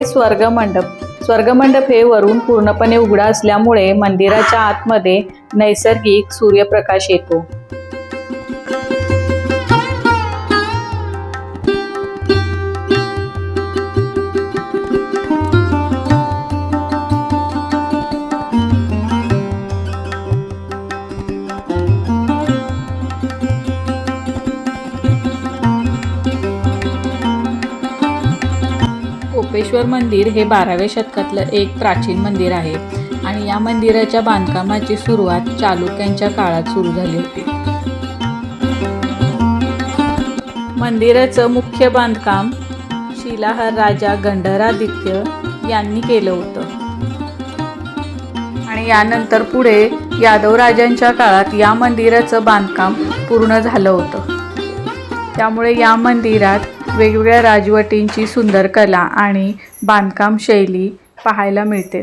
स्वर्गमंडप हे वरून पूर्णपणे उघडा असल्यामुळे मंदिराच्या आतमध्ये नैसर्गिक सूर्यप्रकाश येतो। कोपेश्वर मंदिर हे 12व्या शतकातलं एक प्राचीन मंदिर आहे आणि या मंदिराच्या बांधकामाची सुरुवात चालुक्यांच्या काळात सुरू झाली होती। मंदिराचं मुख्य बांधकाम शिलाहार राजा गंधरादित्य यांनी केलं होतं आणि यानंतर पुढे यादव राजांच्या काळात या मंदिराचं बांधकाम पूर्ण झालं होतं। त्यामुळे या मंदिरात वेगवेगळ्या राजवटींची सुंदर कला आणि बांधकाम शैली पाहायला मिळते।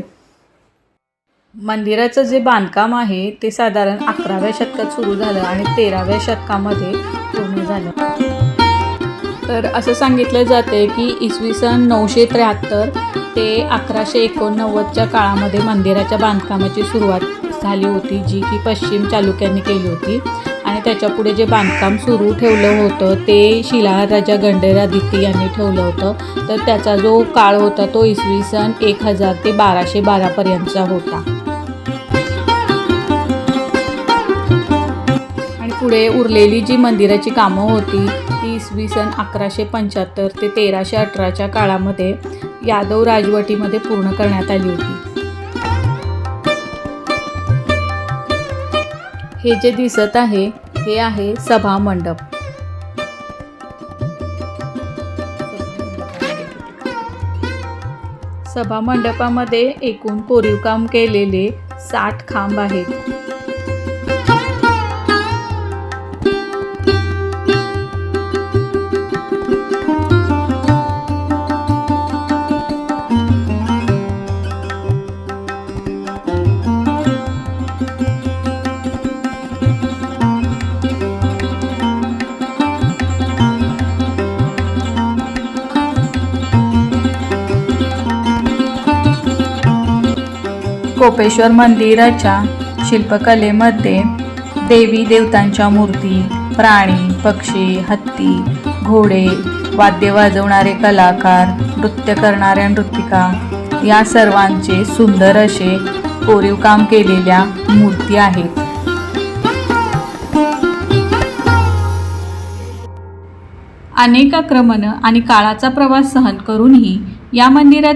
मंदिराचं जे बांधकाम आहे ते साधारण 11व्या शतकात सुरू झालं आणि 13व्या शतकामध्ये पूर्ण झालं। तर असं सांगितलं जाते की इसवी सन 973 ते 1189च्या काळामध्ये मंदिराच्या बांधकामाची सुरुवात झाली होती, जी की पश्चिम चालुक्यांनी केली होती आणि त्याच्या पुढे जे बांधकाम सुरू ठेवलं होतं ते शिलाहार राजा गंधरादित्य यांनी ठेवलं होतं। तर त्याचा जो काळ होता तो इसवी सन 1000 ते 1212 पर्यंतचा होता आणि पुढे उरलेली जी मंदिराची कामं होती ती इसवी सन 1175 ते 1318च्या काळामध्ये यादव राजवटीमध्ये पूर्ण करण्यात आली होती। हे जे दिसत आहे हे आहे सभा मंडप। सभा मंडपामध्ये एकूण कोरीवकाम केलेले 60 खांब आहेत। कोपेश्वर मंदिराच्या शिल्पकलेमध्ये देवी देवतांच्या मूर्ती, प्राणी, पक्षी, हत्ती, घोडे, वाद्य वाजवणारे कलाकार, नृत्य करणाऱ्या नृत्तिका या सर्वांचे सुंदर असे कोरीवकाम केलेल्या मूर्ती आहेत। अनेक आक्रमणं आणि काळाचा प्रवास सहन करूनही या मंदिरात